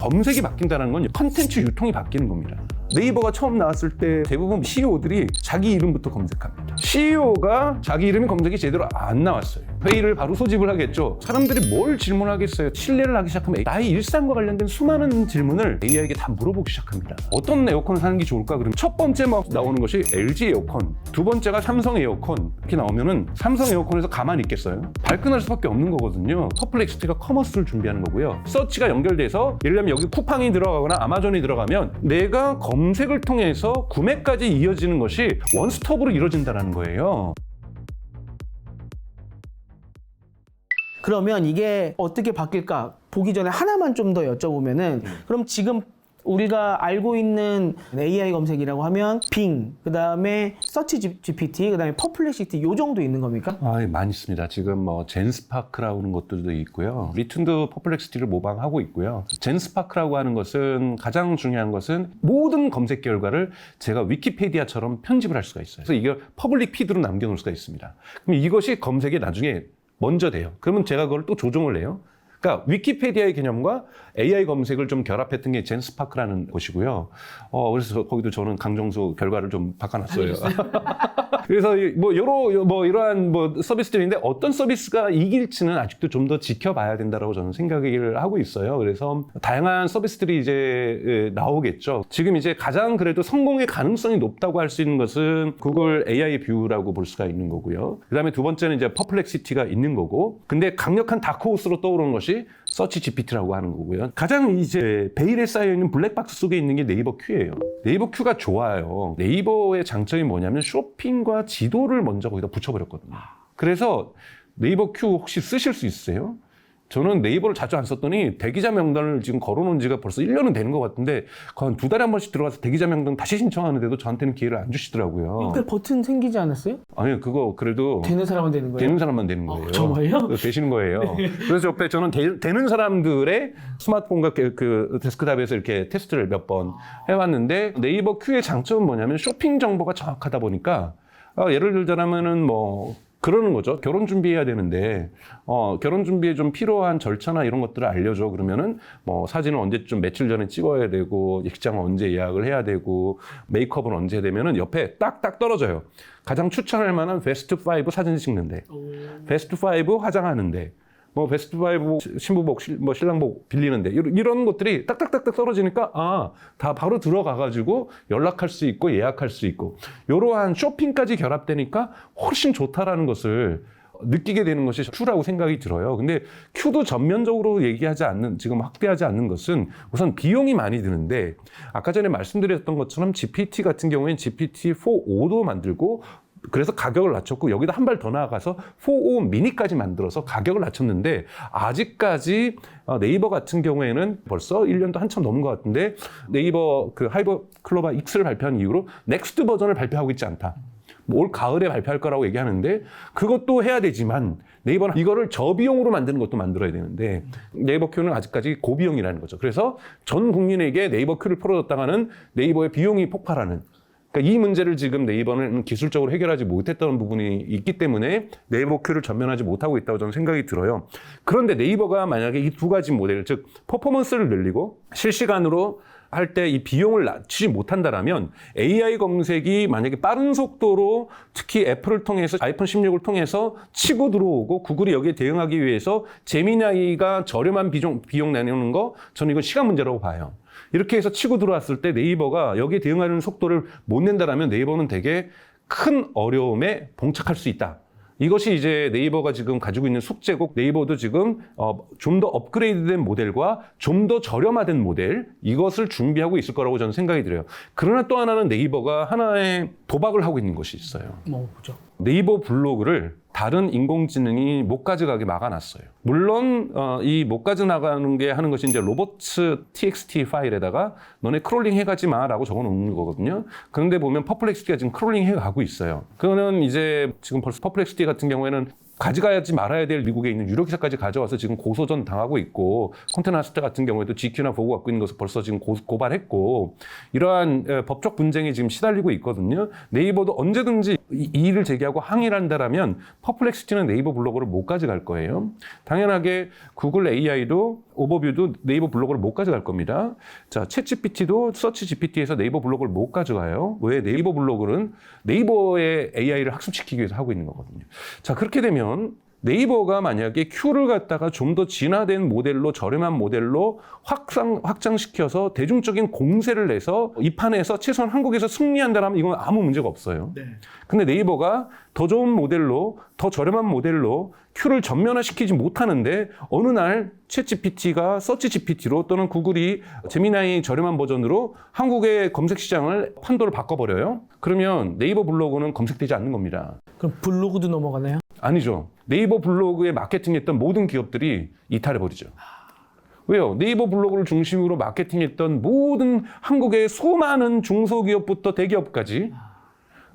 검색이 바뀐다는 건 컨텐츠 유통이 바뀌는 겁니다. 네이버가 처음 나왔을 때 대부분 CEO들이 자기 이름부터 검색합니다. CEO가 자기 이름이 검색이 제대로 안 나왔어요. 회의를 바로 소집을 하겠죠. 사람들이 뭘 질문하겠어요. 신뢰를 하기 시작하면 나의 일상과 관련된 수많은 질문을 AI에게 다 물어보기 시작합니다. 어떤 에어컨을 사는 게 좋을까? 그러면 첫 번째 막 나오는 것이 LG 에어컨, 두 번째가 삼성 에어컨 이렇게 나오면은 삼성 에어컨에서 가만히 있겠어요? 발끈할 수밖에 없는 거거든요. 퍼플렉시티가 커머스를 준비하는 거고요. 서치가 연결돼서 예를 들면 여기 쿠팡이 들어가거나 아마존이 들어가면 내가 검색을 통해서 구매까지 이어지는 것이 원스톱으로 이루어진다는 거예요. 그러면 이게 어떻게 바뀔까 보기 전에 하나만 좀 더 여쭤보면은 그럼 지금 우리가 알고 있는 AI 검색이라고 하면 빙, 그다음에 서치 GPT, 그다음에 퍼플렉시티 요 정도 있는 겁니까? 많이 있습니다. 지금 뭐 젠스파크라고 하는 것들도 있고요. 리툰도 퍼플렉시티를 모방하고 있고요. 젠스파크라고 하는 것은 가장 중요한 것은 모든 검색 결과를 제가 위키피디아처럼 편집을 할 수가 있어요. 그래서 이걸 퍼블릭 피드로 남겨놓을 수가 있습니다. 그럼 이것이 검색에 나중에 먼저 돼요. 그러면 제가 그걸 또 조정을 해요. 그러니까 위키피디아의 개념과 AI 검색을 좀 결합했던 게 젠스파크라는 것이고요. 그래서 거기도 저는 강정수 결과를 좀 바꿔놨어요. 그래서 이러한 서비스들인데 어떤 서비스가 이길지는 아직도 좀 더 지켜봐야 된다고 저는 생각을 하고 있어요. 그래서 다양한 서비스들이 이제 나오겠죠. 지금 이제 가장 그래도 성공의 가능성이 높다고 할 수 있는 것은 구글 AI 뷰라고 볼 수가 있는 거고요. 그다음에 두 번째는 이제 퍼플렉시티가 있는 거고, 근데 강력한 다크호스로 떠오르는 것이 서치 GPT라고 하는 거고요. 가장 이제 베일에 쌓여있는 블랙박스 속에 있는 게 네이버 큐예요. 네이버 큐가 좋아요. 네이버의 장점이 뭐냐면 쇼핑과 지도를 먼저 거기다 붙여버렸거든요. 그래서 네이버 큐 혹시 쓰실 수 있으세요? 저는 네이버를 자주 안 썼더니 대기자 명단을 지금 걸어놓은 지가 벌써 1년은 되는 것 같은데 한 2달에 한 번씩 들어가서 대기자 명단 다시 신청하는데도 저한테는 기회를 안 주시더라고요. 그 버튼 생기지 않았어요? 아니요, 그거 그래도 되는 사람은 되는 거예요? 되는 사람만 되는 거예요. 정말요? 되시는 거예요. 그래서 옆에 저는 되는 사람들의 스마트폰과 그 데스크탑에서 이렇게 테스트를 몇 번 해왔는데, 네이버 큐의 장점은 뭐냐면 쇼핑 정보가 정확하다 보니까 예를 들자면은 그러는 거죠. 결혼 준비해야 되는데, 결혼 준비에 좀 필요한 절차나 이런 것들을 알려줘. 그러면은, 사진은 언제쯤 며칠 전에 찍어야 되고, 식장은 언제 예약을 해야 되고, 메이크업은 언제 되면은 옆에 딱딱 떨어져요. 가장 추천할 만한 베스트 5 사진 찍는데, 베스트 5 화장하는데, 베스트 5 신부복, 신랑복 빌리는데, 이런 것들이 딱딱딱딱 떨어지니까, 다 바로 들어가가지고 연락할 수 있고 예약할 수 있고, 이러한 쇼핑까지 결합되니까 훨씬 좋다라는 것을 느끼게 되는 것이 큐라고 생각이 들어요. 근데 큐도 전면적으로 지금 확대하지 않는 것은 우선 비용이 많이 드는데, 아까 전에 말씀드렸던 것처럼 GPT 같은 경우에는 GPT-4.5도 만들고, 그래서 가격을 낮췄고, 여기다 한 발 더 나아가서 4.5 미니까지 만들어서 가격을 낮췄는데, 아직까지 네이버 같은 경우에는 벌써 1년도 한참 넘은 것 같은데, 네이버 그 하이버 클로바 X를 발표한 이후로 넥스트 버전을 발표하고 있지 않다. 올 가을에 발표할 거라고 얘기하는데, 그것도 해야 되지만 네이버는 이거를 저비용으로 만드는 것도 만들어야 되는데, 네이버 큐는 아직까지 고비용이라는 거죠. 그래서 전 국민에게 네이버 큐를 풀어줬다가는 네이버의 비용이 폭발하는, 그러니까 이 문제를 지금 네이버는 기술적으로 해결하지 못했던 부분이 있기 때문에 네이버 큐를 전면하지 못하고 있다고 저는 생각이 들어요. 그런데 네이버가 만약에 이 두 가지 모델, 즉 퍼포먼스를 늘리고 실시간으로 할 때 이 비용을 낮추지 못한다라면, AI 검색이 만약에 빠른 속도로 특히 애플을 통해서 아이폰 16을 통해서 치고 들어오고, 구글이 여기에 대응하기 위해서 제미나이가 저렴한 비용 내놓는 거, 저는 이건 시간 문제라고 봐요. 이렇게 해서 치고 들어왔을 때 네이버가 여기에 대응하는 속도를 못 낸다라면 네이버는 되게 큰 어려움에 봉착할 수 있다. 이것이 이제 네이버가 지금 가지고 있는 숙제고, 네이버도 지금 좀 더 업그레이드된 모델과 좀 더 저렴화된 모델, 이것을 준비하고 있을 거라고 저는 생각이 들어요. 그러나 또 하나는 네이버가 하나의 도박을 하고 있는 것이 있어요. 뭐죠? 네이버 블로그를 다른 인공지능이 못 가져가게 막아놨어요. 물론 이 못 가져나가는 게 하는 것이 이제 로버츠 txt 파일에다가 너네 크롤링 해가지 마라고 적어놓는 거거든요. 그런데 보면 퍼플렉시티가 지금 크롤링 해가고 있어요. 그거는 이제 지금 벌써 퍼플렉시티 같은 경우에는 가져가야지 말아야 될 미국에 있는 유료 기사까지 가져와서 지금 고소전 당하고 있고, 콘테나스타 같은 경우에도 GQ나 보고 갖고 있는 것을 벌써 지금 고발했고, 이러한 법적 분쟁에 지금 시달리고 있거든요. 네이버도 언제든지 이 일을 제기하고 항의를 한다라면 퍼플렉시티는 네이버 블로그를 못 가져갈 거예요. 당연하게 구글 AI도 오버뷰도 네이버 블로그를 못 가져갈 겁니다. 자, 챗GPT도 서치 GPT에서 네이버 블로그를 못 가져가요. 왜? 네이버 블로그는 네이버의 AI를 학습시키기 위해서 하고 있는 거거든요. 자, 그렇게 되면 네이버가 만약에 Q를 갖다가 좀 더 진화된 모델로, 저렴한 모델로 확장시켜서 대중적인 공세를 내서 이 판에서 최소한 한국에서 승리한다면 이건 아무 문제가 없어요. 네. 근데 네이버가 더 좋은 모델로, 더 저렴한 모델로 Q를 전면화시키지 못하는데 어느 날 챗GPT가 서치 GPT로 또는 구글이 제미나이 저렴한 버전으로 한국의 검색 시장을 판도를 바꿔버려요. 그러면 네이버 블로그는 검색되지 않는 겁니다. 그럼 블로그도 넘어가나요? 아니죠. 네이버 블로그에 마케팅했던 모든 기업들이 이탈해버리죠. 왜요? 네이버 블로그를 중심으로 마케팅했던 모든 한국의 수많은 중소기업부터 대기업까지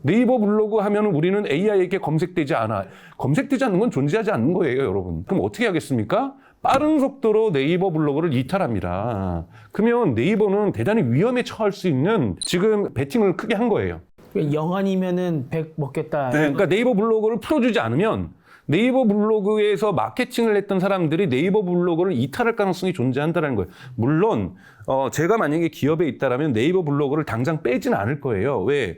네이버 블로그 하면 우리는 AI에게 검색되지 않아. 검색되지 않는 건 존재하지 않는 거예요, 여러분. 그럼 어떻게 하겠습니까? 빠른 속도로 네이버 블로그를 이탈합니다. 그러면 네이버는 대단히 위험에 처할 수 있는 지금 베팅을 크게 한 거예요. 영안이면은 100 먹겠다. 네, 그러니까 네이버 블로그를 풀어주지 않으면 네이버 블로그에서 마케팅을 했던 사람들이 네이버 블로그를 이탈할 가능성이 존재한다는 거예요. 물론 제가 만약에 기업에 있다라면 네이버 블로그를 당장 빼지는 않을 거예요. 왜?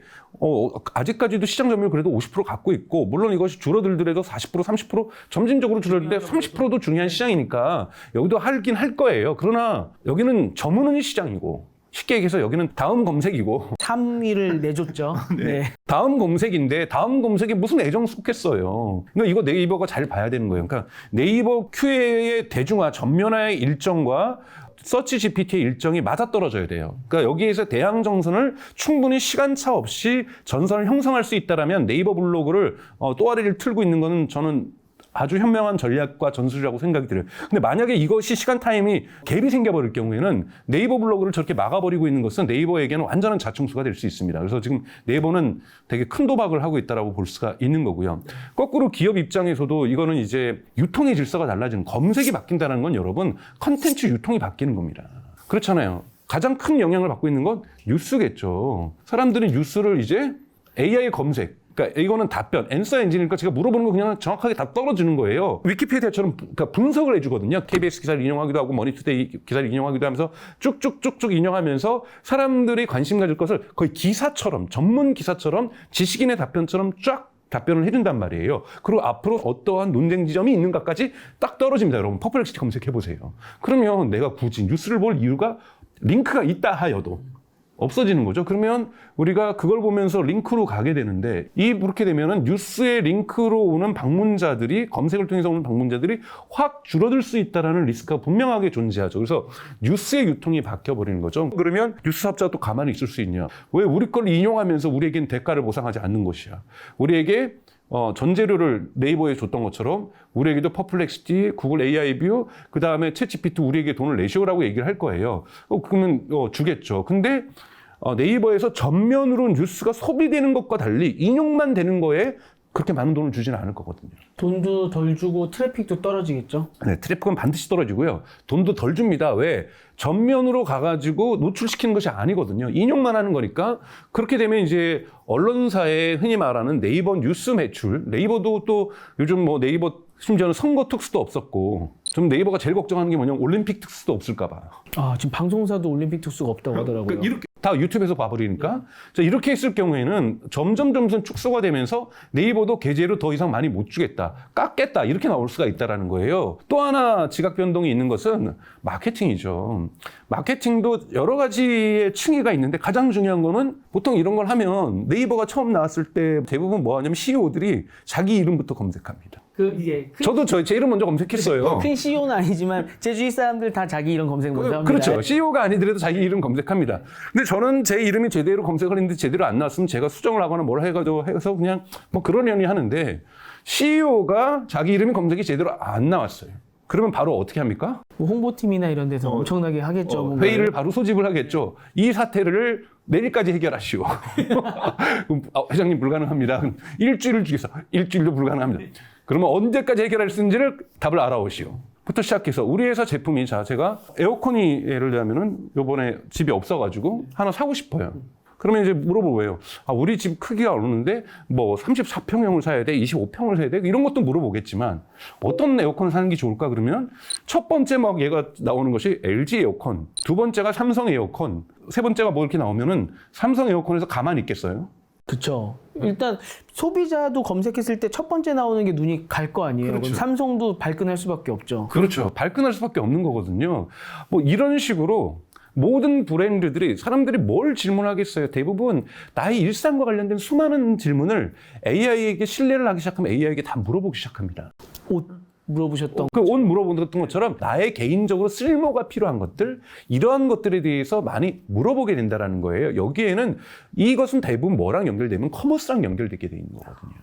아직까지도 시장 점유율 그래도 50% 갖고 있고, 물론 이것이 줄어들더라도 40%, 30% 점진적으로 줄어들는데 30%도 중요한 시장이니까 여기도 하긴 할 거예요. 그러나 여기는 저문은 시장이고, 쉽게 얘기해서 여기는 다음 검색이고 3위를 내줬죠. 네. 다음 검색인데 다음 검색에 무슨 애정 쏟겠어요. 그러니까 이거 네이버가 잘 봐야 되는 거예요. 그러니까 네이버 QA의 대중화, 전면화의 일정과 서치 GPT의 일정이 맞아떨어져야 돼요. 그러니까 여기에서 대항정선을 충분히 시간차 없이 전선을 형성할 수 있다면 네이버 블로그를 또아리를 틀고 있는 거는 저는 아주 현명한 전략과 전술이라고 생각이 들어요. 근데 만약에 이것이 시간 타임이 갭이 생겨버릴 경우에는 네이버 블로그를 저렇게 막아버리고 있는 것은 네이버에게는 완전한 자충수가 될 수 있습니다. 그래서 지금 네이버는 되게 큰 도박을 하고 있다고 볼 수가 있는 거고요. 거꾸로 기업 입장에서도 이거는 이제 유통의 질서가 달라지는, 검색이 바뀐다는 건 여러분 컨텐츠 유통이 바뀌는 겁니다. 그렇잖아요. 가장 큰 영향을 받고 있는 건 뉴스겠죠. 사람들이 뉴스를 이제 AI 검색, 그러니까 이거는 답변, 앤서 엔진이니까 제가 물어보는 거 그냥 정확하게 답 떨어지는 거예요. 위키피디아처럼 그러니까 분석을 해주거든요. KBS 기사를 인용하기도 하고 머니투데이 기사를 인용하기도 하면서 쭉쭉쭉쭉 인용하면서 사람들이 관심 가질 것을 거의 기사처럼, 전문 기사처럼, 지식인의 답변처럼 쫙 답변을 해준단 말이에요. 그리고 앞으로 어떠한 논쟁 지점이 있는가까지 딱 떨어집니다. 여러분 퍼플렉시티 검색해보세요. 그러면 내가 굳이 뉴스를 볼 이유가 링크가 있다 하여도 없어지는 거죠. 그러면 우리가 그걸 보면서 링크로 가게 되는데, 그렇게 되면은 뉴스의 링크로 오는 방문자들이, 검색을 통해서 오는 방문자들이 확 줄어들 수 있다는 리스크가 분명하게 존재하죠. 그래서 뉴스의 유통이 바뀌어버리는 거죠. 그러면 뉴스 사업자가 또 가만히 있을 수 있냐? 왜 우리 걸 인용하면서 우리에겐 대가를 보상하지 않는 것이야? 우리에게 전재료를 네이버에 줬던 것처럼 우리에게도 퍼플렉시티, 구글 AI 뷰, 그 다음에 챗GPT 우리에게 돈을 내시오라고 얘기를 할 거예요. 그러면 주겠죠. 근데 네이버에서 전면으로 뉴스가 소비되는 것과 달리 인용만 되는 거에 그렇게 많은 돈을 주지는 않을 거거든요. 돈도 덜 주고 트래픽도 떨어지겠죠? 네, 트래픽은 반드시 떨어지고요. 돈도 덜 줍니다. 왜? 전면으로 가가지고 노출시키는 것이 아니거든요. 인용만 하는 거니까. 그렇게 되면 이제 언론사의 흔히 말하는 네이버 뉴스 매출, 네이버도 또 요즘 뭐 네이버 심지어는 선거 특수도 없었고, 좀 네이버가 제일 걱정하는 게 뭐냐면 올림픽 특수도 없을까 봐. 지금 방송사도 올림픽 특수가 없다고 하더라고요. 그러니까 이렇게 다 유튜브에서 봐버리니까. 자, 이렇게 했을 경우에는 점점 축소가 되면서 네이버도 게재로 더 이상 많이 못 주겠다, 깎겠다, 이렇게 나올 수가 있다는 거예요. 또 하나 지각 변동이 있는 것은 마케팅이죠. 마케팅도 여러 가지의 층위가 있는데 가장 중요한 거는 보통 이런 걸 하면 네이버가 처음 나왔을 때 대부분 뭐 하냐면 CEO들이 자기 이름부터 검색합니다. 저도 제 이름 먼저 검색했어요. 큰 CEO는 아니지만 제 주위 사람들 다 자기 이름 검색 먼저 합니다. 그렇죠. CEO가 아니더라도 자기 이름 검색합니다. 근데 저는 제 이름이 제대로 검색을 했는데 제대로 안 나왔으면 제가 수정을 하거나 뭘 해가지고 해서 그냥 뭐 그러려니 하는데, CEO가 자기 이름이 검색이 제대로 안 나왔어요. 그러면 바로 어떻게 합니까? 뭐 홍보팀이나 이런 데서 엄청나게 하겠죠. 회의를 바로 소집을 하겠죠. 이 사태를 내일까지 해결하시오. 회장님 불가능합니다. 일주일을 주겠어. 일주일도 불가능합니다. 그러면 언제까지 해결할 수 있는지를 답을 알아오시오. 부터 시작해서 우리 회사 제품이 제가 에어컨이 예를 들면은 요번에 집이 없어가지고 하나 사고 싶어요. 그러면 이제 물어보고요. 우리 집 크기가 어느인데 뭐 34평형을 사야 돼, 25평을 사야 돼, 이런 것도 물어보겠지만 어떤 에어컨을 사는 게 좋을까 그러면 첫 번째 막 얘가 나오는 것이 LG 에어컨, 두 번째가 삼성 에어컨, 세 번째가 뭐 이렇게 나오면은 삼성 에어컨에서 가만히 있겠어요? 그렇죠. 일단 소비자도 검색했을 때 첫 번째 나오는 게 눈이 갈 거 아니에요. 그렇죠. 그럼 삼성도 발끈할 수밖에 없죠. 그렇죠. 발끈할 수밖에 없는 거거든요. 뭐 이런 식으로 모든 브랜드들이 사람들이 뭘 질문하겠어요. 대부분 나의 일상과 관련된 수많은 질문을 AI에게 신뢰를 하기 시작하면 AI에게 다 물어보기 시작합니다. 옷 물어보셨던 그 옷 물어보는 것처럼 나의 개인적으로 쓸모가 필요한 것들, 이러한 것들에 대해서 많이 물어보게 된다는 거예요. 여기에는 이것은 대부분 뭐랑 연결되면 커머스랑 연결되게 돼 있는 거거든요.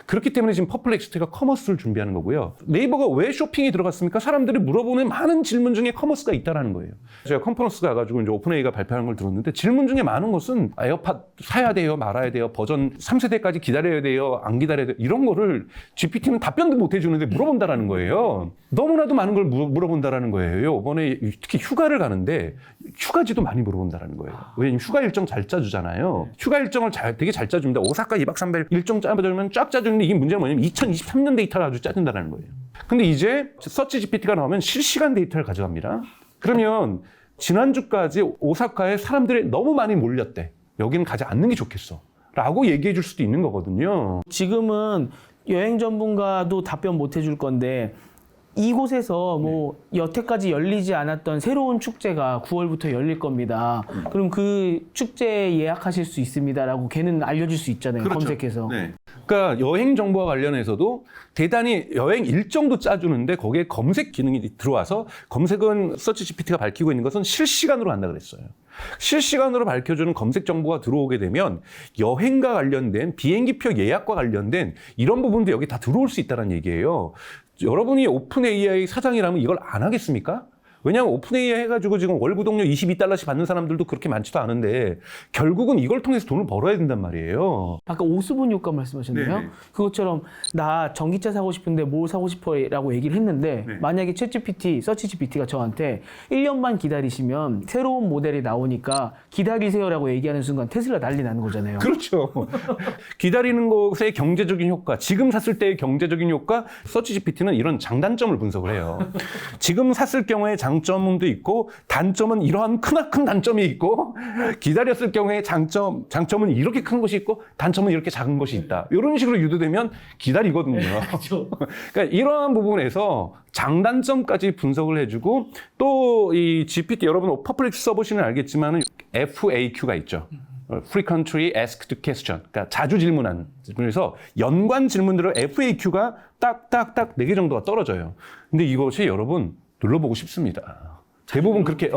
그렇기 때문에 지금 퍼플렉시티가 커머스를 준비하는 거고요. 네이버가 왜 쇼핑이 들어갔습니까? 사람들이 물어보는 많은 질문 중에 커머스가 있다는 거예요. 제가 컨퍼런스 가가지고 이제 오픈AI가 발표하는 걸 들었는데 질문 중에 많은 것은 에어팟 사야 돼요, 말아야 돼요, 버전 3세대까지 기다려야 돼요, 안 기다려야 돼요, 이런 거를 GPT는 답변도 못 해주는데 물어본다라는 거예요. 너무나도 많은 걸 물어본다라는 거예요. 이번에 특히 휴가를 가는데 휴가지도 많이 물어본다라는 거예요. 왜냐면 휴가 일정 잘 짜주잖아요. 휴가 일정을 되게 잘 짜줍니다. 오사카 2박 3일 일정 짜주면 쫙 짜주는데 이게 문제가 뭐냐면 2023년 데이터를 아주 짜준다는 거예요. 근데 이제 서치 GPT가 나오면 실시간 데이터를 가져갑니다. 그러면 지난주까지 오사카에 사람들이 너무 많이 몰렸대. 여기는 가지 않는 게 좋겠어. 라고 얘기해 줄 수도 있는 거거든요. 지금은 여행 전문가도 답변 못 해줄 건데 이곳에서 뭐 여태까지 열리지 않았던 새로운 축제가 9월부터 열릴 겁니다. 그럼 그 축제 예약하실 수 있습니다라고 걔는 알려줄 수 있잖아요. 그렇죠. 검색해서. 네. 그러니까 여행 정보와 관련해서도 대단히 여행 일정도 짜주는데 거기에 검색 기능이 들어와서 검색은 서치 GPT가 밝히고 있는 것은 실시간으로 한다 그랬어요. 실시간으로 밝혀주는 검색 정보가 들어오게 되면 여행과 관련된 비행기표 예약과 관련된 이런 부분도 여기 다 들어올 수 있다는 얘기예요. 여러분이 오픈 AI 사장이라면 이걸 안 하겠습니까? 왜냐하면 오픈 AI 해가지고 지금 월 구독료 $22씩 받는 사람들도 그렇게 많지도 않은데 결국은 이걸 통해서 돈을 벌어야 된단 말이에요. 아까 오스본 효과 말씀하셨나요? 네네. 그것처럼 나 전기차 사고 싶은데 뭘 사고 싶어라고 얘기를 했는데 네. 만약에 챗GPT, 서치 GPT가 저한테 1년만 기다리시면 새로운 모델이 나오니까 기다리세요라고 얘기하는 순간 테슬라 난리 나는 거잖아요. 그렇죠. 기다리는 것의 경제적인 효과, 지금 샀을 때의 경제적인 효과, 서치 GPT는 이런 장단점을 분석을 해요. 지금 샀을 경우에 장점도 있고 단점은 이러한 크나큰 단점이 있고 기다렸을 경우에 장점은 이렇게 큰 것이 있고 단점은 이렇게 작은 것이 있다. 이런 식으로 유도되면 기다리거든요. 그렇죠. 그러니까 이러한 부분에서 장단점까지 분석을 해주고 또 이 GPT 여러분 퍼플렉스 써보시면 알겠지만 FAQ가 있죠. Frequently Asked Question. 그러니까 자주 질문한 질문에서 연관 질문들을 FAQ가 딱딱딱 4개 정도가 떨어져요. 근데 이것이 여러분 눌러보고 싶습니다. 대부분 그렇게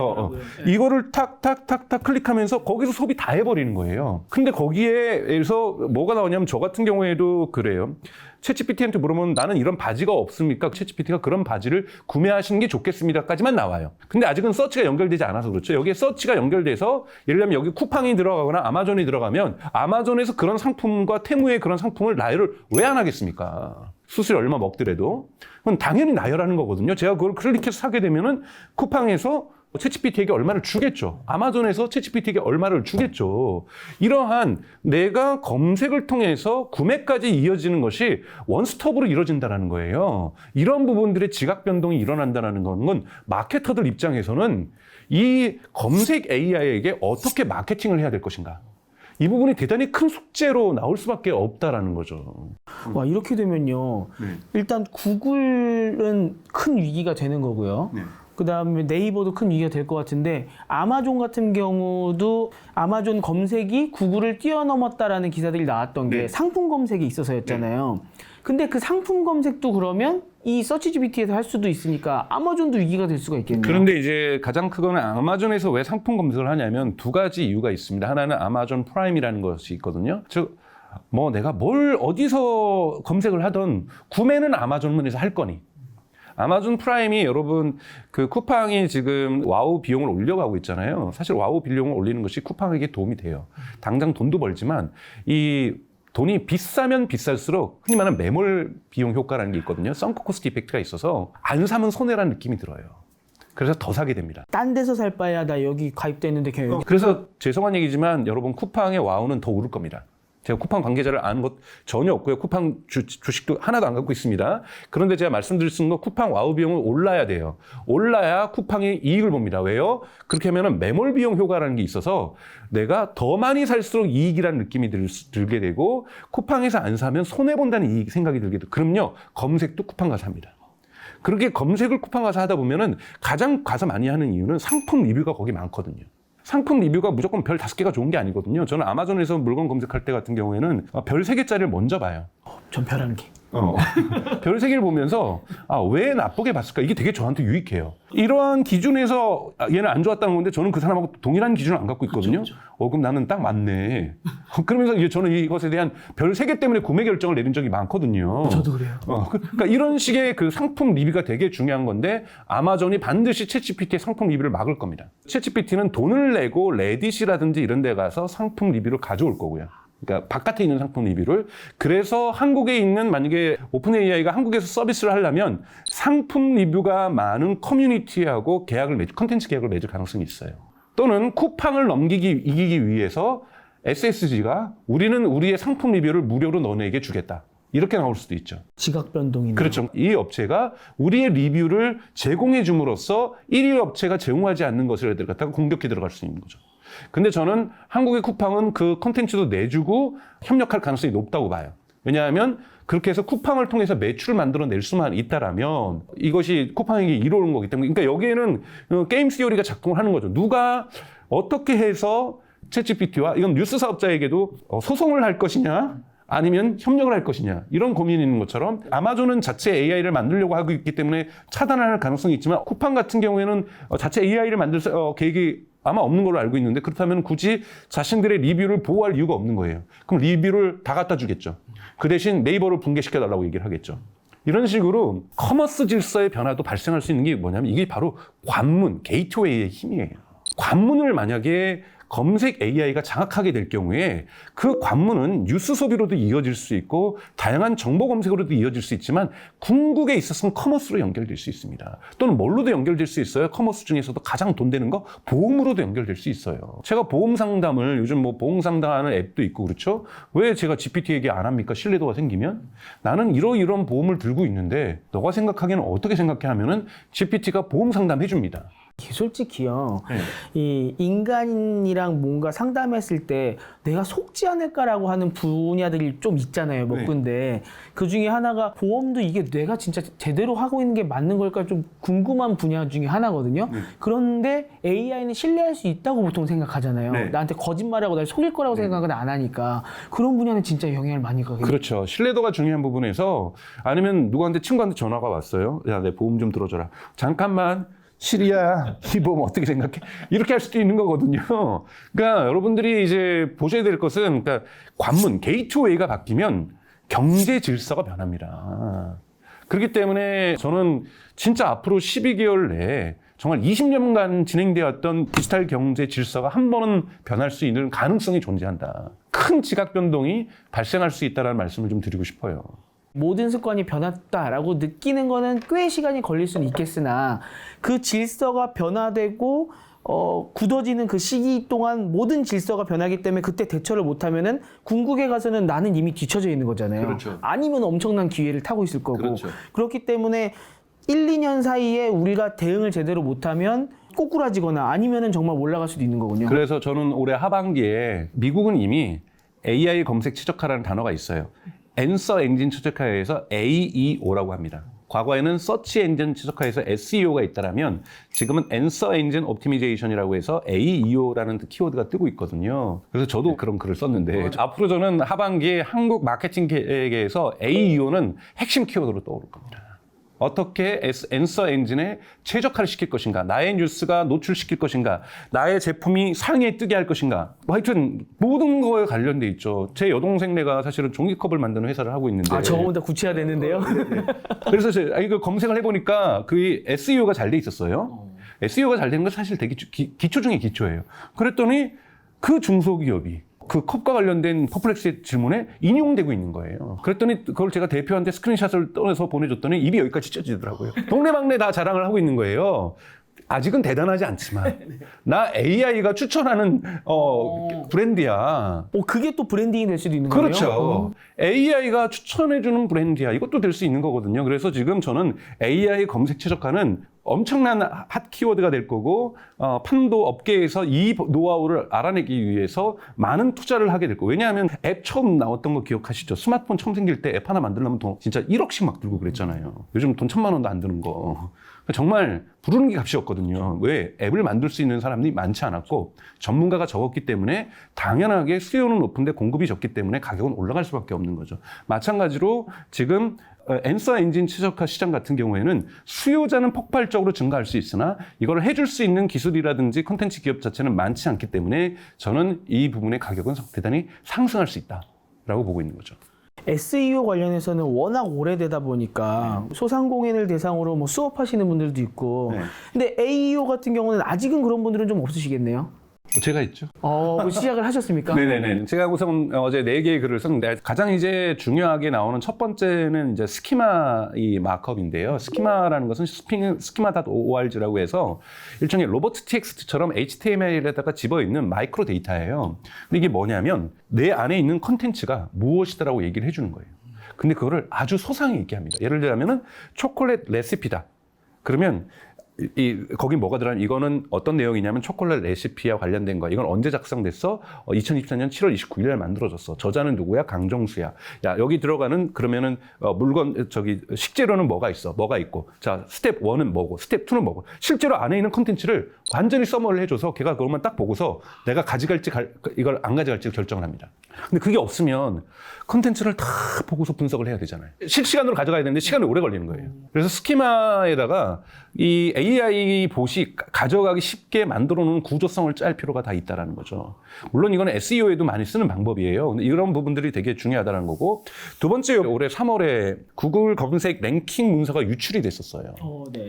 이거를 탁탁탁탁 클릭하면서 거기서 소비 다 해버리는 거예요. 근데 거기에서 뭐가 나오냐면 저 같은 경우에도 그래요. 챗GPT한테 물으면 나는 이런 바지가 없습니까? 챗GPT가 그런 바지를 구매하시는 게 좋겠습니다까지만 나와요. 근데 아직은 서치가 연결되지 않아서 그렇죠. 여기에 서치가 연결돼서 예를 들면 여기 쿠팡이 들어가거나 아마존이 들어가면 아마존에서 그런 상품과 테무의 그런 상품을 나열을 왜 안 하겠습니까? 수수료 얼마 먹더라도 그건 당연히 나열하는 거거든요. 제가 그걸 클릭해서 사게 되면은 쿠팡에서 챗GPT에게 얼마를 주겠죠. 아마존에서 챗GPT에게 얼마를 주겠죠. 이러한 내가 검색을 통해서 구매까지 이어지는 것이 원스톱으로 이루어진다는 거예요. 이런 부분들의 지각 변동이 일어난다는 건 마케터들 입장에서는 이 검색 AI에게 어떻게 마케팅을 해야 될 것인가. 이 부분이 대단히 큰 숙제로 나올 수밖에 없다라는 거죠. 와, 이렇게 되면요. 네. 일단 구글은 큰 위기가 되는 거고요. 네. 그다음에 네이버도 큰 위기가 될 것 같은데 아마존 같은 경우도 아마존 검색이 구글을 뛰어넘었다라는 기사들이 나왔던 게 네. 상품 검색이 있어서였잖아요. 근데 그 상품 검색도 그러면 이 서치 GPT에서 할 수도 있으니까 아마존도 위기가 될 수가 있겠네요. 그런데 이제 가장 크거는 아마존에서 왜 상품 검색을 하냐면 두 가지 이유가 있습니다. 하나는 아마존 프라임이라는 것이 있거든요. 즉, 뭐 내가 뭘 어디서 검색을 하든 구매는 아마존에서 할 거니. 아마존 프라임이 여러분 그 쿠팡이 지금 와우 비용을 올려가고 있잖아요. 사실 와우 비용을 올리는 것이 쿠팡에게 도움이 돼요. 당장 돈도 벌지만 이 돈이 비싸면 비쌀수록 흔히 말하는 매몰 비용 효과라는 게 있거든요. 썬크 코스트 이펙트가 있어서 안 사면 손해라는 느낌이 들어요. 그래서 더 사게 됩니다. 딴 데서 살 바에야 나 여기 가입돼 있는데 그냥 여기. 그래서 죄송한 얘기지만 여러분 쿠팡의 와우는 더 오를 겁니다. 제가 쿠팡 관계자를 아는 것 전혀 없고요. 쿠팡 주식도 하나도 안 갖고 있습니다. 그런데 제가 말씀드릴 수 있는 건 쿠팡 와우 비용은 올라야 돼요. 올라야 쿠팡이 이익을 봅니다. 왜요? 그렇게 하면 매몰 비용 효과라는 게 있어서 내가 더 많이 살수록 이익이라는 느낌이 들게 되고 쿠팡에서 안 사면 손해본다는 생각이 들게 돼요. 그럼요. 검색도 쿠팡 가서 합니다. 그렇게 검색을 쿠팡 가서 하다 보면은 가장 가서 많이 하는 이유는 상품 리뷰가 거기 많거든요. 상품 리뷰가 무조건 별 5개가 좋은 게 아니거든요. 저는 아마존에서 물건 검색할 때 같은 경우에는 별 3개짜리를 먼저 봐요. 전 별 1개. 별 3개를 보면서 왜 나쁘게 봤을까? 이게 되게 저한테 유익해요. 이러한 기준에서 얘는 안 좋았다는 건데 저는 그 사람하고 동일한 기준을 안 갖고 있거든요. 그럼 나는 딱 맞네. 그러면서 이제 저는 이것에 대한 별 3개 때문에 구매 결정을 내린 적이 많거든요. 저도 그래요. 그러니까 이런 식의 그 상품 리뷰가 되게 중요한 건데 아마존이 반드시 챗GPT의 상품 리뷰를 막을 겁니다. 챗GPT는 돈을 내고 레딧이라든지 이런 데 가서 상품 리뷰를 가져올 거고요. 그러니까 바깥에 있는 상품 리뷰를. 그래서 한국에 있는 만약에 오픈 AI가 한국에서 서비스를 하려면 상품 리뷰가 많은 커뮤니티하고 컨텐츠 계약을 맺을 가능성이 있어요. 또는 쿠팡을 이기기 위해서 SSG가 우리는 우리의 상품 리뷰를 무료로 너네에게 주겠다. 이렇게 나올 수도 있죠. 지각 변동이네. 그렇죠. 이 업체가 우리의 리뷰를 제공해 줌으로써 1위 업체가 제공하지 않는 것을 갖다가 공격해 들어갈 수 있는 거죠. 근데 저는 한국의 쿠팡은 그 콘텐츠도 내주고 협력할 가능성이 높다고 봐요. 왜냐하면 그렇게 해서 쿠팡을 통해서 매출을 만들어낼 수만 있다라면 이것이 쿠팡에게 이로운 거기 때문에. 그러니까 여기에는 게임 시어리가 작동을 하는 거죠. 누가 어떻게 해서 챗GPT와 이건 뉴스 사업자에게도 소송을 할 것이냐 아니면 협력을 할 것이냐 이런 고민이 있는 것처럼 아마존은 자체 AI를 만들려고 하고 있기 때문에 차단할 가능성이 있지만 쿠팡 같은 경우에는 자체 AI를 만들 계획이 아마 없는 걸로 알고 있는데 그렇다면 굳이 자신들의 리뷰를 보호할 이유가 없는 거예요. 그럼 리뷰를 다 갖다 주겠죠. 그 대신 네이버를 붕괴시켜달라고 얘기를 하겠죠. 이런 식으로 커머스 질서의 변화도 발생할 수 있는 게 뭐냐면 이게 바로 관문, 게이트웨이의 힘이에요. 관문을 만약에 검색 AI가 장악하게 될 경우에 그 관문은 뉴스 소비로도 이어질 수 있고 다양한 정보 검색으로도 이어질 수 있지만 궁극에 있어서는 커머스로 연결될 수 있습니다. 또는 뭘로도 연결될 수 있어요. 커머스 중에서도 가장 돈 되는 거 보험으로도 연결될 수 있어요. 제가 보험 상담을 요즘 보험 상담하는 앱도 있고 그렇죠. 왜 제가 GPT에게 안 합니까? 신뢰도가 생기면 나는 이런 보험을 들고 있는데 너가 생각하기에는 어떻게 생각해 하면은 GPT가 보험 상담해 줍니다. 솔직히요. 이 인간이랑 뭔가 상담했을 때 내가 속지 않을까라고 하는 분야들이 좀 있잖아요. 몇 군데. 그 중에 하나가 보험도 이게 내가 진짜 제대로 하고 있는 게 맞는 걸까 좀 궁금한 분야 중에 하나거든요. 그런데 AI는 신뢰할 수 있다고 보통 생각하잖아요. 나한테 거짓말하고 날 속일 거라고 생각은 안 하니까 그런 분야는 진짜 영향을 많이 가겠네요. 그렇죠. 신뢰도가 중요한 부분에서 아니면 누구한테 친구한테 전화가 왔어요. 야, 내 보험 좀 들어줘라. 잠깐만. 시리야, 이 보험 어떻게 생각해? 이렇게 할 수도 있는 거거든요. 그러니까 여러분들이 이제 보셔야 될 것은 그러니까 관문, 게이트웨이가 바뀌면 경제 질서가 변합니다. 그렇기 때문에 저는 진짜 앞으로 12개월 내에 정말 20년간 진행되었던 디지털 경제 질서가 한 번은 변할 수 있는 가능성이 존재한다. 큰 지각 변동이 발생할 수 있다는 말씀을 좀 드리고 싶어요. 모든 습관이 변했다라고 느끼는 거는 꽤 시간이 걸릴 수는 있겠으나 그 질서가 변화되고 굳어지는 그 시기 동안 모든 질서가 변하기 때문에 그때 대처를 못하면은 궁극에 가서는 나는 이미 뒤처져 있는 거잖아요. 그렇죠. 아니면 엄청난 기회를 타고 있을 거고. 그렇죠. 그렇기 때문에 1, 2년 사이에 우리가 대응을 제대로 못하면 꼬꾸라지거나 아니면은 정말 올라갈 수도 있는 거군요. 그래서 저는 올해 하반기에 미국은 이미 AI 검색 최적화라는 단어가 있어요. 앤서 엔진 최적화에서 AEO라고 합니다. 과거에는 서치 엔진 최적화에서 SEO가 있다라면 지금은 앤서 엔진 옵티미제이션이라고 해서 AEO라는 키워드가 뜨고 있거든요. 그래서 저도 그런 글을 썼는데 앞으로 저는 하반기에 한국 마케팅 계획에서 AEO는 핵심 키워드로 떠오를 겁니다. 어떻게 앤서 엔진에 최적화를 시킬 것인가, 나의 뉴스가 노출시킬 것인가, 나의 제품이 상위에 뜨게 할 것인가, 하여튼 모든 거에 관련돼 있죠. 제 여동생네가 사실은 종이컵을 만드는 회사를 하고 있는데 저거보다 구체화됐는데요. 그래서 제가 이거 검색을 해보니까 그 SEO가 잘 돼 있었어요. SEO가 잘 되는 건 사실 되게 기초 중에 기초예요. 그랬더니 그 중소기업이 그 컵과 관련된 퍼플렉스의 질문에 인용되고 있는 거예요. 그랬더니 그걸 제가 대표한테 스크린샷을 떠내서 보내줬더니 입이 여기까지 찢어지더라고요. 동네방네 다 자랑을 하고 있는 거예요. 아직은 대단하지 않지만 나 AI가 추천하는 브랜드야. 그게 또 브랜딩이 될 수도 있는 거예요? 그렇죠. AI가 추천해주는 브랜드야. 이것도 될 수 있는 거거든요. 그래서 지금 저는 AI 검색 최적화는 엄청난 핫 키워드가 될 거고 판도 업계에서 이 노하우를 알아내기 위해서 많은 투자를 하게 될 거고. 왜냐하면 앱 처음 나왔던 거 기억하시죠? 스마트폰 처음 생길 때 앱 하나 만들려면 돈 진짜 1억씩 막 들고 그랬잖아요. 요즘 돈 1,000만 원도 안 드는 거. 정말 부르는 게 값이었거든요. 왜? 앱을 만들 수 있는 사람들이 많지 않았고 전문가가 적었기 때문에 당연하게 수요는 높은데 공급이 적기 때문에 가격은 올라갈 수밖에 없는 거죠. 마찬가지로 지금 앤서 엔진 최적화 시장 같은 경우에는 수요자는 폭발적으로 증가할 수 있으나 이걸 해줄 수 있는 기술이라든지 콘텐츠 기업 자체는 많지 않기 때문에 저는 이 부분의 가격은 대단히 상승할 수 있다라고 보고 있는 거죠. SEO 관련해서는 워낙 오래되다 보니까 소상공인을 대상으로 뭐 수업하시는 분들도 있고 네. 근데 AEO 같은 경우는 아직은 그런 분들은 좀 없으시겠네요? 제가 있죠. 뭐 시작을 하셨습니까? 네네네. 제가 우선 어제 4개의 글을 썼는데 가장 이제 중요하게 나오는 첫 번째는 이제 스키마 이 마크업인데요. 스키마라는 것은 schema.org라고 해서 일종의 로버트 TXT처럼 HTML에다가 집어있는 마이크로 데이터예요. 근데 이게 뭐냐면 내 안에 있는 컨텐츠가 무엇이다라고 얘기를 해주는 거예요. 근데 그거를 아주 소상히 얘기합니다. 예를 들자면은 초콜릿 레시피다. 그러면 거기 뭐가 들어가면 이거는 어떤 내용이냐면 초콜릿 레시피와 관련된 거야. 이건 언제 작성됐어? 2024년 7월 29일 날 만들어졌어. 저자는 누구야? 강정수야. 야, 여기 들어가는 그러면은 물건 식재료는 뭐가 있어? 뭐가 있고. 자, 스텝 1은 뭐고, 스텝 2는 뭐고. 실제로 안에 있는 콘텐츠를 완전히 서머를 해줘서 걔가 그것만 딱 보고서 내가 가져갈지 이걸 안 가져갈지 결정을 합니다. 근데 그게 없으면 콘텐츠를 다 보고서 분석을 해야 되잖아요. 실시간으로 가져가야 되는데 시간이 오래 걸리는 거예요. 그래서 스키마에다가 이 AI 봇이 가져가기 쉽게 만들어 놓은 구조성을 짤 필요가 다 있다는 거죠. 물론 이건 SEO에도 많이 쓰는 방법이에요. 근데 이런 부분들이 되게 중요하다는 거고. 두 번째, 올해 3월에 구글 검색 랭킹 문서가 유출이 됐었어요.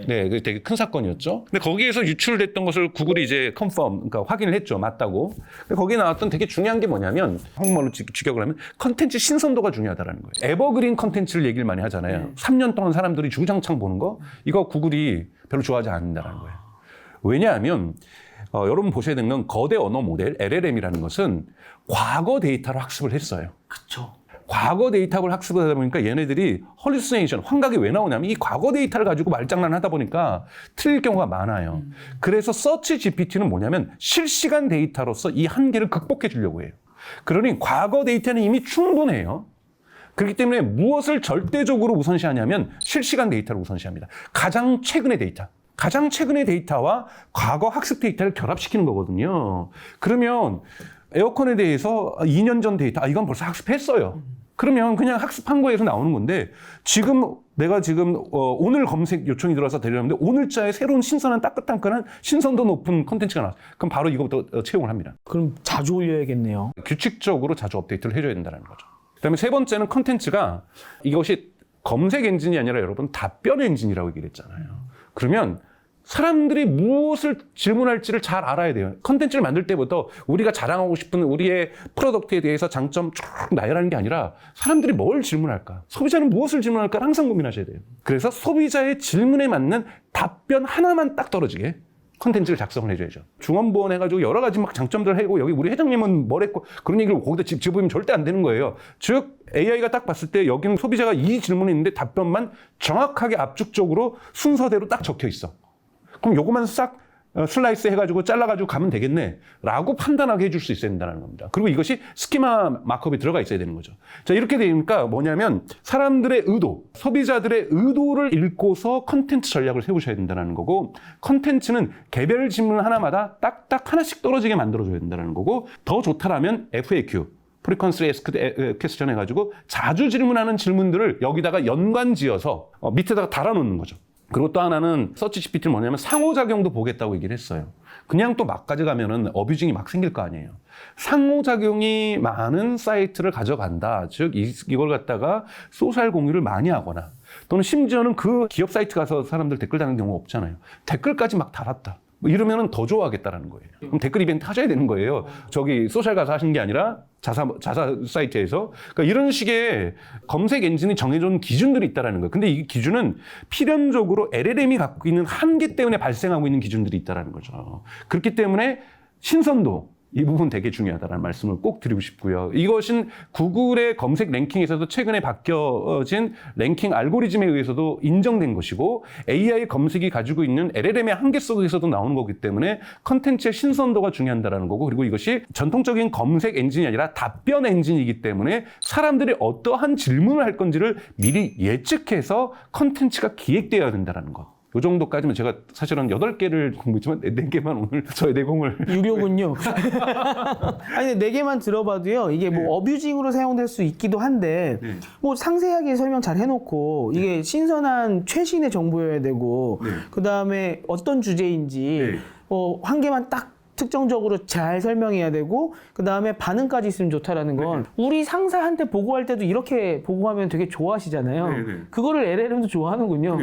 네, 그게 되게 큰 사건이었죠. 근데 거기에서 유출됐던 것을 구글이 이제 컨펌, 그러니까 확인을 했죠. 맞다고. 근데 거기에 나왔던 되게 중요한 게 뭐냐면 한국말로 직역을 하면 컨텐츠 신선도가 중요하다는 거예요. 에버그린 컨텐츠를 얘기를 많이 하잖아요. 3년 동안 사람들이 주구장창 보는 거, 이거 구글이 별로 좋아하지 않는다는 거예요. 왜냐하면 여러분 보셔야 되는 건 거대 언어 모델 LLM이라는 것은 과거 데이터를 학습을 했어요. 그렇죠. 과거 데이터를 학습하다 보니까 얘네들이 헐루시네이션, 환각이 왜 나오냐면 이 과거 데이터를 가지고 말장난하다 보니까 틀릴 경우가 많아요. 그래서 서치 GPT는 뭐냐면 실시간 데이터로서 이 한계를 극복해 주려고 해요. 그러니 과거 데이터는 이미 충분해요. 그렇기 때문에 무엇을 절대적으로 우선시하냐면 실시간 데이터를 우선시합니다. 가장 최근의 데이터. 가장 최근의 데이터와 과거 학습 데이터를 결합시키는 거거든요. 그러면 에어컨에 대해서 2년 전 데이터, 이건 벌써 학습했어요. 그러면 그냥 학습한 거에서 나오는 건데 내가 지금 오늘 검색 요청이 들어와서 데려왔는데 오늘자에 새로운 신선한 따끈따끈한 신선도 높은 콘텐츠가 나왔어요. 그럼 바로 이거부터 채용을 합니다. 그럼 자주 올려야겠네요. 규칙적으로 자주 업데이트를 해줘야 된다는 거죠. 그다음에 세 번째는 콘텐츠가 이것이 검색 엔진이 아니라 여러분 답변 엔진이라고 얘기를 했잖아요. 그러면 사람들이 무엇을 질문할지를 잘 알아야 돼요. 컨텐츠를 만들 때부터 우리가 자랑하고 싶은 우리의 프로덕트에 대해서 장점 쭉 나열하는 게 아니라 사람들이 뭘 질문할까? 소비자는 무엇을 질문할까? 항상 고민하셔야 돼요. 그래서 소비자의 질문에 맞는 답변 하나만 딱 떨어지게 컨텐츠를 작성을 해줘야죠. 중원부원 해가지고 여러 가지 막 장점들 하고 여기 우리 회장님은 뭘 했고 그런 얘기를 거기다 집어보면 절대 안 되는 거예요. 즉 AI가 딱 봤을 때 여기는 소비자가 이 질문이 있는데 답변만 정확하게 압축적으로 순서대로 딱 적혀 있어. 그럼 요거만 싹 슬라이스 해가지고 잘라가지고 가면 되겠네 라고 판단하게 해줄 수 있어야 된다는 겁니다. 그리고 이것이 스키마 마크업이 들어가 있어야 되는 거죠. 자, 이렇게 되니까 뭐냐면 사람들의 의도, 소비자들의 의도를 읽고서 컨텐츠 전략을 세우셔야 된다는 거고, 컨텐츠는 개별 질문 하나마다 딱딱 하나씩 떨어지게 만들어줘야 된다는 거고, 더 좋다라면 FAQ 프리퀀시 에스크드 퀘스천 해가지고 자주 질문하는 질문들을 여기다가 연관지어서 밑에다가 달아놓는 거죠. 그리고 또 하나는 서치 GPT는 뭐냐면 상호작용도 보겠다고 얘기를 했어요. 그냥 또 막 가져가면은 어뷰징이 막 생길 거 아니에요. 상호작용이 많은 사이트를 가져간다. 즉 이걸 갖다가 소셜 공유를 많이 하거나 또는 심지어는 그 기업 사이트 가서 사람들 댓글 다는 경우가 없잖아요. 댓글까지 막 달았다. 뭐 이러면은 더 좋아하겠다라는 거예요. 그럼 댓글 이벤트 하셔야 되는 거예요. 저기 소셜 가서 하시는 게 아니라 자사 사이트에서. 그러니까 이런 식의 검색 엔진이 정해놓은 기준들이 있다라는 거예요. 근데 이 기준은 필연적으로 LLM이 갖고 있는 한계 때문에 발생하고 있는 기준들이 있다라는 거죠. 그렇기 때문에 신선도, 이 부분 되게 중요하다는 말씀을 꼭 드리고 싶고요. 이것은 구글의 검색 랭킹에서도 최근에 바뀌어진 랭킹 알고리즘에 의해서도 인정된 것이고 AI 검색이 가지고 있는 LLM의 한계 속에서도 나오는 거기 때문에 컨텐츠의 신선도가 중요하다는 거고, 그리고 이것이 전통적인 검색 엔진이 아니라 답변 엔진이기 때문에 사람들이 어떠한 질문을 할 건지를 미리 예측해서 컨텐츠가 기획되어야 된다는 것. 이 정도까지면 제가 사실은 8개를 공부했지만 4개만 오늘 저의 내공을 유료군요. 아니, 근데 4개만 들어봐도요, 이게 뭐 어뷰징으로 사용될 수 있기도 한데, 뭐 상세하게 설명 잘 해놓고, 이게 신선한 최신의 정보여야 되고, 그 다음에 어떤 주제인지, 한 개만 딱 특정적으로 잘 설명해야 되고, 그 다음에 반응까지 있으면 좋다라는 건 우리 상사한테 보고할 때도 이렇게 보고하면 되게 좋아하시잖아요. 그거를 LLM도 좋아하는군요.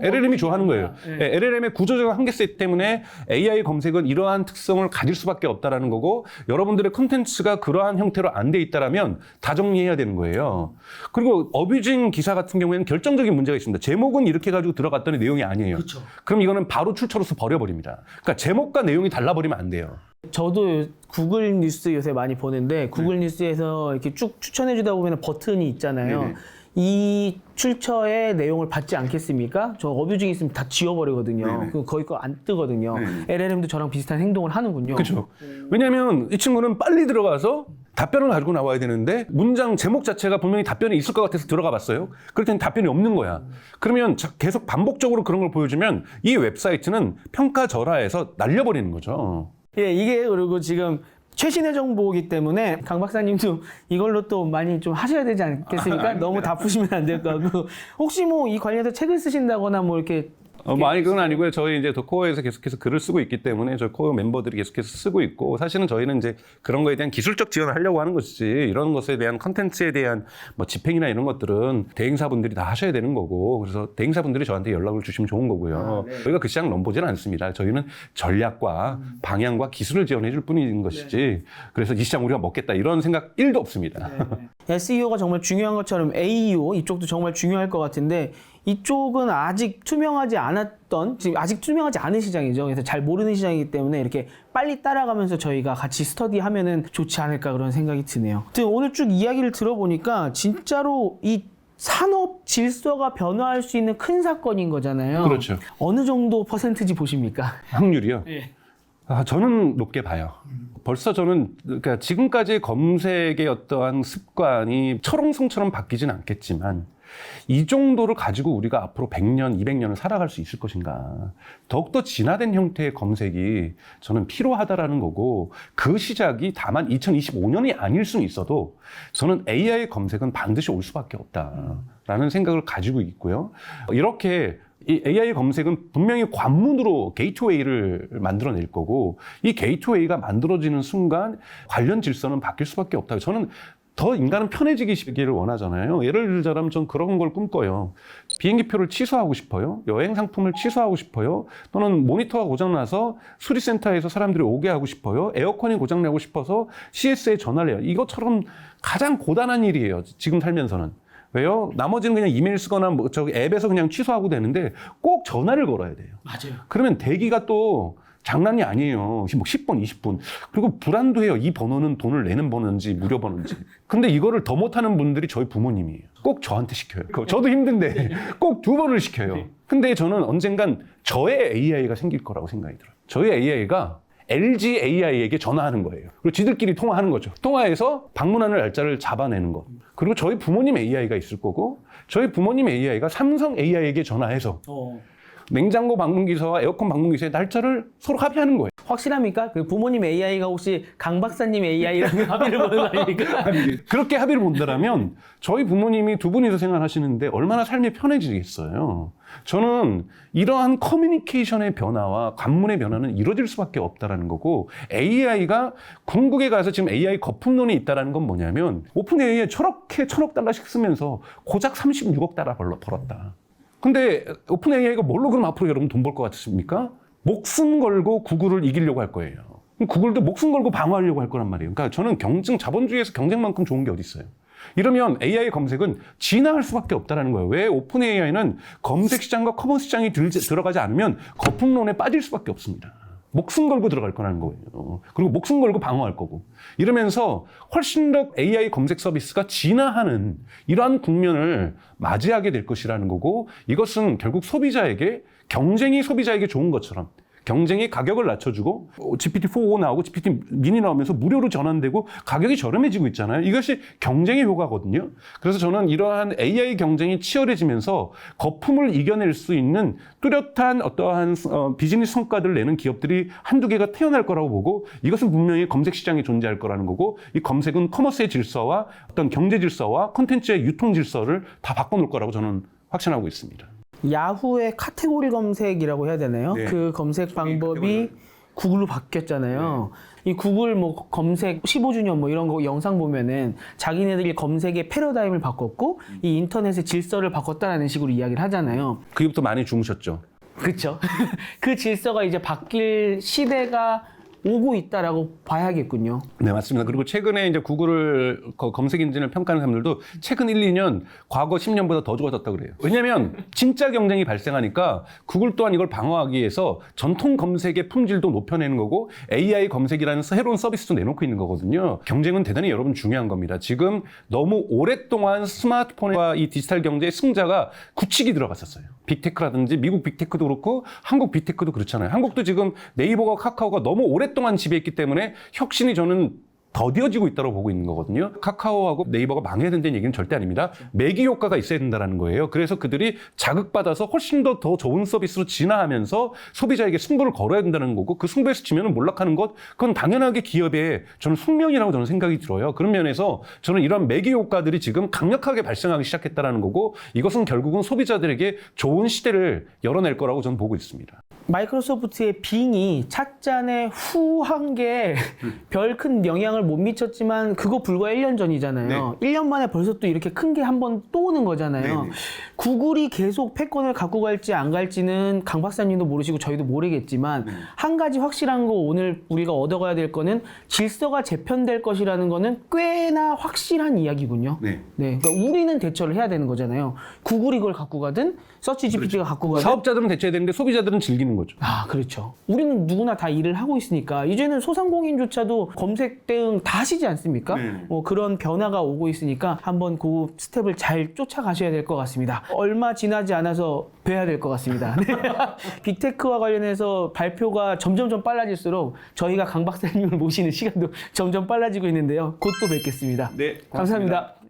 LLM이 좋아하는 거예요. LLM의 구조적 한계세 때문에 AI 검색은 이러한 특성을 가질 수밖에 없다라는 거고, 여러분들의 콘텐츠가 그러한 형태로 안 돼 있다라면 다 정리해야 되는 거예요. 그리고 어뷰징 기사 같은 경우에는 결정적인 문제가 있습니다. 제목은 이렇게 가지고 들어갔더니 내용이 아니에요. 그쵸. 그럼 이거는 바로 출처로서 버려버립니다. 그러니까 제목과 내용이 달라버리면 안 돼요. 저도 구글 뉴스 요새 많이 보는데, 구글 뉴스에서 이렇게 쭉 추천해 주다 보면 버튼이 있잖아요. 이 출처의 내용을 받지 않겠습니까? 저 어뷰징 있으면 다 지워버리거든요. 그 거기 거 안 뜨거든요. LLM도 저랑 비슷한 행동을 하는군요. 그렇죠. 왜냐하면 이 친구는 빨리 들어가서 답변을 가지고 나와야 되는데 문장 제목 자체가 분명히 답변이 있을 것 같아서 들어가 봤어요. 그럴 때는 답변이 없는 거야. 그러면 계속 반복적으로 그런 걸 보여주면 이 웹사이트는 평가절하해서 날려버리는 거죠. 예, 이게 그리고 지금 최신의 정보이기 때문에 강 박사님도 이걸로 또 많이 좀 하셔야 되지 않겠습니까? 너무 다 푸시면 안 될 거고. 혹시 뭐 이 관련해서 책을 쓰신다거나 뭐 이렇게 뭐 아니 그건 아니고요. 저희 이제 더 코어에서 계속해서 글을 쓰고 있기 때문에 저희 코어 멤버들이 계속해서 쓰고 있고, 사실은 저희는 이제 그런 거에 대한 기술적 지원을 하려고 하는 것이지, 이런 것에 대한 컨텐츠에 대한 뭐 집행이나 이런 것들은 대행사분들이 다 하셔야 되는 거고, 그래서 대행사분들이 저한테 연락을 주시면 좋은 거고요. 저희가 그 시장 넘보지는 않습니다. 저희는 전략과 방향과 기술을 지원해 줄 뿐인 것이지, 그래서 이 시장 우리가 먹겠다 이런 생각 1도 없습니다. SEO가 정말 중요한 것처럼 AEO 이쪽도 정말 중요할 것 같은데, 이쪽은 아직 투명하지 않았던, 지금 아직 투명하지 않은 시장이죠. 그래서 잘 모르는 시장이기 때문에 이렇게 빨리 따라가면서 저희가 같이 스터디하면은 좋지 않을까 그런 생각이 드네요. 오늘 쭉 이야기를 들어보니까 진짜로 이 산업 질서가 변화할 수 있는 큰 사건인 거잖아요. 그렇죠. 어느 정도 퍼센트지 보십니까? 확률이요? 저는 높게 봐요. 벌써 저는 그러니까 지금까지 검색의 어떠한 습관이 철옹성처럼 바뀌진 않겠지만, 이 정도를 가지고 우리가 앞으로 100년, 200년을 살아갈 수 있을 것인가. 더욱더 진화된 형태의 검색이 저는 필요하다라는 거고, 그 시작이 다만 2025년이 아닐 수는 있어도 저는 AI 검색은 반드시 올 수밖에 없다라는 생각을 가지고 있고요. 이렇게 이 AI 검색은 분명히 관문으로 게이트웨이를 만들어낼 거고, 이 게이트웨이가 만들어지는 순간 관련 질서는 바뀔 수밖에 없다. 저는 더 인간은 편해지기를 원하잖아요. 예를 들자면 전 그런 걸 꿈꿔요. 비행기표를 취소하고 싶어요. 여행 상품을 취소하고 싶어요. 또는 모니터가 고장나서 수리센터에서 사람들이 오게 하고 싶어요. 에어컨이 고장나고 싶어서 CS에 전화를 해요. 이것처럼 가장 고단한 일이에요. 지금 살면서는. 왜요? 나머지는 그냥 이메일 쓰거나 뭐 저기 앱에서 그냥 취소하고 되는데 꼭 전화를 걸어야 돼요. 맞아요. 그러면 대기가 또 장난이 아니에요. 뭐 10분, 20분. 그리고 불안도해요. 이 번호는 돈을 내는 번호인지 무료 번호인지. 근데 이거를 더 못하는 분들이 저희 부모님이에요. 꼭 저한테 시켜요. 저도 힘든데 꼭 2번을 시켜요. 근데 저는 언젠간 저의 AI가 생길 거라고 생각이 들어요. 저의 AI가 LG AI에게 전화하는 거예요. 그리고 지들끼리 통화하는 거죠. 통화해서 방문하는 날짜를 잡아내는 거. 그리고 저희 부모님 AI가 있을 거고, 저희 부모님 AI가 삼성 AI에게 전화해서 냉장고 방문기사와 에어컨 방문기사의 날짜를 서로 합의하는 거예요. 확실합니까? 그 부모님 AI가 혹시 강 박사님 AI랑 합의를 보는 거 아닙니까? 그렇게 합의를 본다라면 저희 부모님이 2분이서 생활하시는데 얼마나 삶이 편해지겠어요. 저는 이러한 커뮤니케이션의 변화와 관문의 변화는 이루어질 수밖에 없다라는 거고, AI가 궁극에 가서 지금 AI 거품론이 있다라는 건 뭐냐면, 오픈 AI에 저렇게 1,000억 달러씩 쓰면서 고작 36억 달러 벌었다. 근데 오픈 AI가 뭘로 그럼 앞으로 여러분 돈 벌 것 같습니까? 목숨 걸고 구글을 이기려고 할 거예요. 그럼 구글도 목숨 걸고 방어하려고 할 거란 말이에요. 그러니까 저는 자본주의에서 경쟁만큼 좋은 게 어디 있어요. 이러면 AI 검색은 진화할 수밖에 없다는 거예요. 왜 오픈 AI는 검색 시장과 커머스 시장이 들어가지 않으면 거품론에 빠질 수밖에 없습니다. 목숨 걸고 들어갈 거라는 거예요. 그리고 목숨 걸고 방어할 거고. 이러면서 훨씬 더 AI 검색 서비스가 진화하는 이러한 국면을 맞이하게 될 것이라는 거고, 이것은 결국 경쟁이 소비자에게 좋은 것처럼 경쟁이 가격을 낮춰주고 GPT-4 나오고 GPT 미니 나오면서 무료로 전환되고 가격이 저렴해지고 있잖아요. 이것이 경쟁의 효과거든요. 그래서 저는 이러한 AI 경쟁이 치열해지면서 거품을 이겨낼 수 있는 뚜렷한 어떠한 비즈니스 성과들을 내는 기업들이 한두 개가 태어날 거라고 보고, 이것은 분명히 검색 시장에 존재할 거라는 거고, 이 검색은 커머스의 질서와 어떤 경제 질서와 콘텐츠의 유통 질서를 다 바꿔놓을 거라고 저는 확신하고 있습니다. 야후의 카테고리 검색이라고 해야 되나요? 네. 그 검색 방법이 구글로 바뀌었잖아요. 이 구글 뭐 검색 15주년 뭐 이런 거 영상 보면은 자기네들이 검색의 패러다임을 바꿨고 이 인터넷의 질서를 바꿨다라는 식으로 이야기를 하잖아요. 그 이후부터 많이 주무셨죠. 그렇죠. 그 질서가 이제 바뀔 시대가 오고 있다라고 봐야겠군요. 네, 맞습니다. 그리고 최근에 이제 구글을 검색 엔진을 평가하는 사람들도 최근 1, 2년 과거 10년보다 더 좋아졌다고 그래요. 왜냐하면 진짜 경쟁이 발생하니까 구글 또한 이걸 방어하기 위해서 전통 검색의 품질도 높여내는 거고 AI 검색이라는 새로운 서비스도 내놓고 있는 거거든요. 경쟁은 대단히 여러분 중요한 겁니다. 지금 너무 오랫동안 스마트폰과 이 디지털 경제의 승자가 굳히기 들어갔었어요. 빅테크라든지 미국 빅테크도 그렇고 한국 빅테크도 그렇잖아요. 한국도 지금 네이버가 카카오가 너무 오랫동안 지배했기 때문에 혁신이 저는 더디어지고 있다고 보고 있는 거거든요. 카카오하고 네이버가 망해야 된다는 얘기는 절대 아닙니다. 매기 효과가 있어야 된다는 거예요. 그래서 그들이 자극받아서 훨씬 더 좋은 서비스로 진화하면서 소비자에게 승부를 걸어야 된다는 거고, 그 승부에서 지면 몰락하는 것, 그건 당연하게 기업의 저는 숙명이라고 저는 생각이 들어요. 그런 면에서 저는 이런 매기 효과들이 지금 강력하게 발생하기 시작했다는 거고, 이것은 결국은 소비자들에게 좋은 시대를 열어낼 거라고 저는 보고 있습니다. 마이크로소프트의 빙이 찻잔에 후한 게 별 큰 영향을 못 미쳤지만 그거 불과 1년 전이잖아요. 네. 1년 만에 벌써 또 이렇게 큰 게 한 번 또 오는 거잖아요. 네네. 구글이 계속 패권을 갖고 갈지 안 갈지는 강 박사님도 모르시고 저희도 모르겠지만 한 가지 확실한 거, 오늘 우리가 얻어가야 될 거는 질서가 재편될 것이라는 거는 꽤나 확실한 이야기군요. 네. 그러니까 우리는 대처를 해야 되는 거잖아요. 구글이 그걸 갖고 가든 서치 GPT가 갖고 가든. 사업자들은 대처해야 되는데 소비자들은 즐기는 거죠. 아, 그렇죠. 우리는 누구나 다 일을 하고 있으니까 이제는 소상공인조차도 검색 대응 다 하시지 않습니까? 그런 변화가 오고 있으니까 한번 그 스텝을 잘 쫓아가셔야 될 것 같습니다. 얼마 지나지 않아서 뵈야 될 것 같습니다. 빅테크와 관련해서 발표가 점점 빨라질수록 저희가 강 박사님을 모시는 시간도 점점 빨라지고 있는데요. 곧 또 뵙겠습니다. 네, 고맙습니다. 감사합니다.